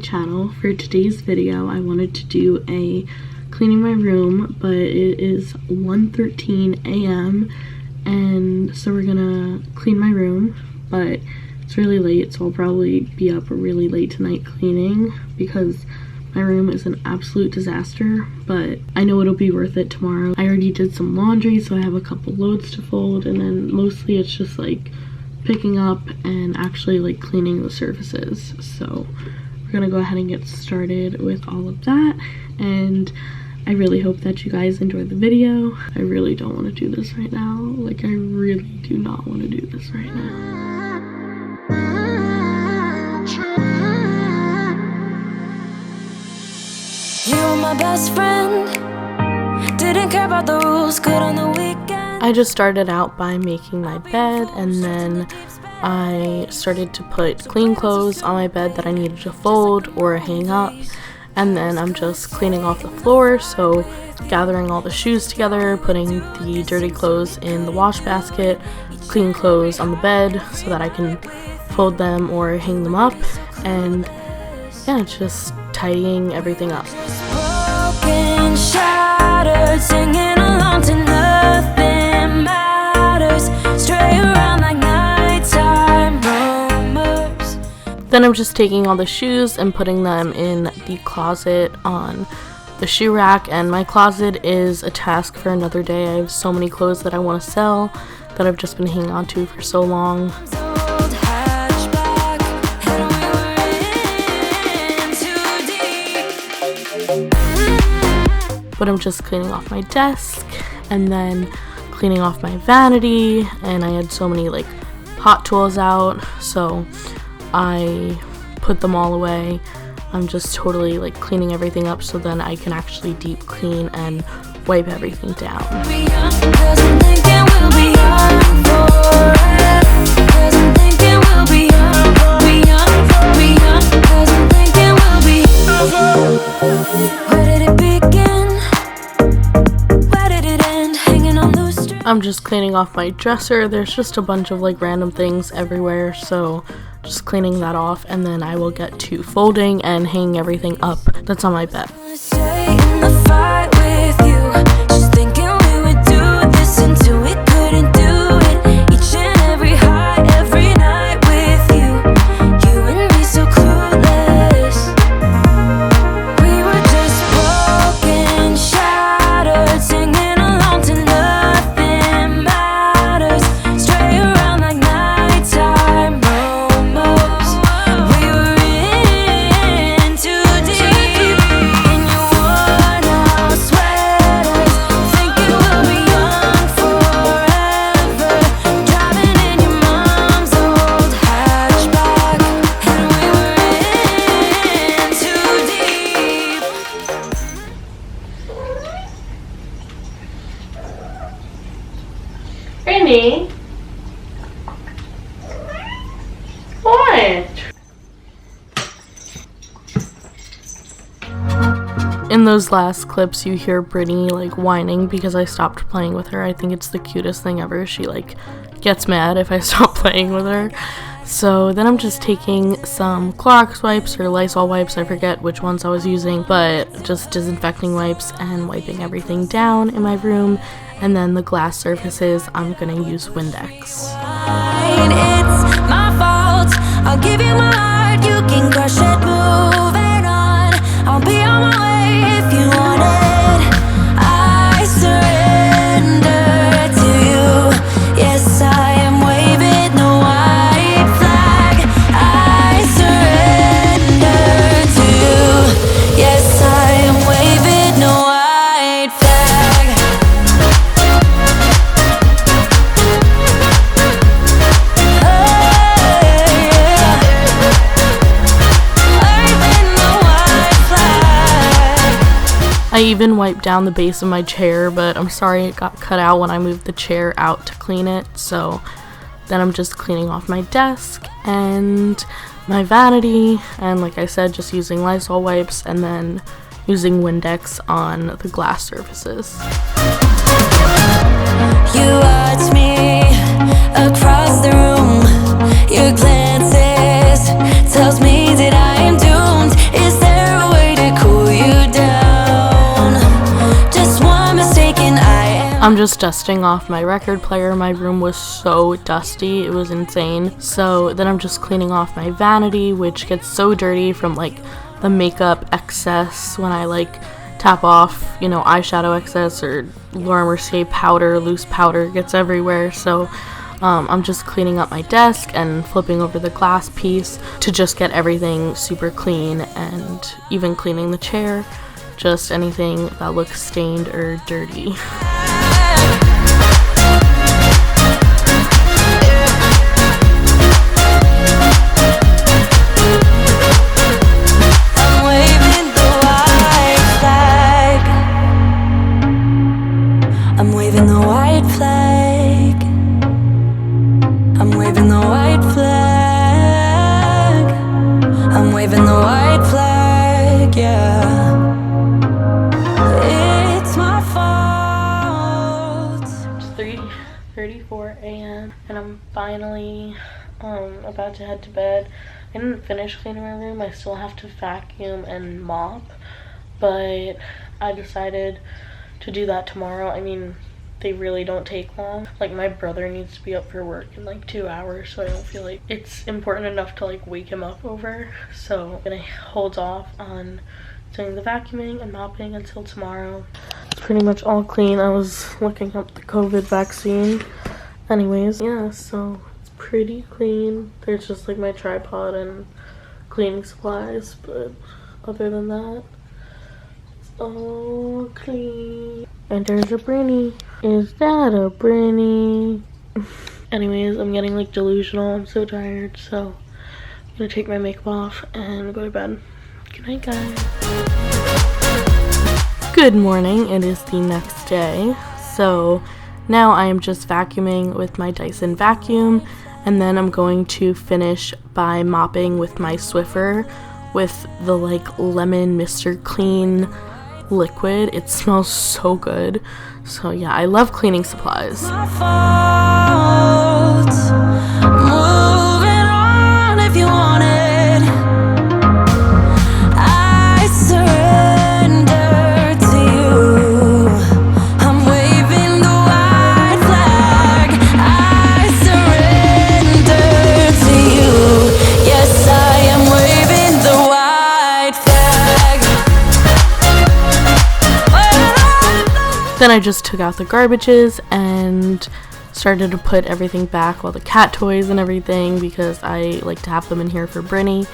channel. For today's video, I wanted to do a cleaning my room, but it is 1:13 a.m. and so we're gonna clean my room, but it's really late, so I'll probably be up really late tonight cleaning because my room is an absolute disaster, but I know it'll be worth it tomorrow. I already did some laundry, so I have a couple loads to fold, and then mostly it's just like picking up and actually like cleaning the surfaces. So we're gonna go ahead and get started with all of that, and I really hope that you guys enjoy the video. I really don't want to do this right now. Like, I really do not want to do this right now. You were my best friend, didn't care about the rules, good on the weekend. I just started out by making my bed, and then I started to put clean clothes on my bed that I needed to fold or hang up, and then I'm just cleaning off the floor, so gathering all the shoes together, putting the dirty clothes in the wash basket, clean clothes on the bed so that I can fold them or hang them up, and yeah, just tidying everything up. Broken, shattered, singing along to nothing matters, stray around like nighttime rumors. Then I'm just taking all the shoes and putting them in the closet on the shoe rack, and my closet is a task for another day. I have so many clothes that I want to sell that I've just been hanging on to for so long. But I'm just cleaning off my desk and then cleaning off my vanity, and I had so many like hot tools out, so I put them all away. I'm just totally like cleaning everything up so then I can actually deep clean and wipe everything down. I'm just cleaning off my dresser. There's just a bunch of like random things everywhere, so just cleaning that off, and then I will get to folding and hanging everything up that's on my bed. Brittany? What? In those last clips, you hear Brittany like whining because I stopped playing with her. I think it's the cutest thing ever. She like gets mad if I stop playing with her. So then I'm just taking some Clorox wipes or Lysol wipes, I forget which ones I was using, but just disinfecting wipes and wiping everything down in my room. And then the glass surfaces, I'm gonna use Windex. It's my fault, I'll give you my heart, you can crush it, moving on. I'll be on my way if you want it. I surrender to you. Yes, I am waving the white flag. I surrender to you. Yes, I am waving the white flag. I even wiped down the base of my chair, but I'm sorry it got cut out when I moved the chair out to clean it. So then I'm just cleaning off my desk and my vanity, and like I said, just using Lysol wipes and then using Windex on the glass surfaces. You watch me across the room. Your glances tells me that I am doomed. I'm just dusting off my record player. My room was so dusty, it was insane. So then I'm just cleaning off my vanity, which gets so dirty from like the makeup excess when I like tap off, you know, eyeshadow excess or Laura Mercier powder, loose powder gets everywhere. So I'm just cleaning up my desk and flipping over the glass piece to just get everything super clean, and even cleaning the chair, just anything that looks stained or dirty. I'm waving the white flag. I'm waving the white flag. I'm waving the white flag, yeah. It's my fault. It's 3:34 a.m. and I'm finally about to head to bed. I didn't finish cleaning my room. I still have to vacuum and mop, but I decided to do that tomorrow. I mean, they really don't take long. Like, my brother needs to be up for work in like 2 hours, so I don't feel like it's important enough to like wake him up over. So I'm gonna hold off on doing the vacuuming and mopping until tomorrow. It's pretty much all clean. I was looking up the COVID vaccine. Anyways, yeah, so it's pretty clean. There's just like my tripod and cleaning supplies, but other than that, all clean. And there's a Brinny. Is that a Brinny? Anyways, I'm getting like delusional. I'm so tired, so I'm gonna take my makeup off and go to bed. Good night, guys. Good morning. It is the next day. So now I am just vacuuming with my Dyson vacuum, and then I'm going to finish by mopping with my Swiffer with the like lemon Mr. Clean liquid. It smells so good. So yeah, I love cleaning supplies. My fault. Moving on if you want it. I surrender to you. I'm waving the white flag. I surrender to you. Yes, I am waving the white flag. Then I just took out the garbages and started to put everything back, all the cat toys and everything, because I like to have them in here for Brinny.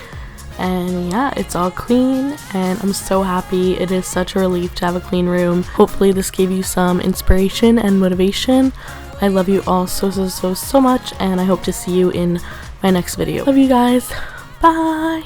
And yeah, it's all clean and I'm so happy. It is such a relief to have a clean room. Hopefully this gave you some inspiration and motivation. I love you all so much, and I hope to see you in my next video. Love you guys. Bye.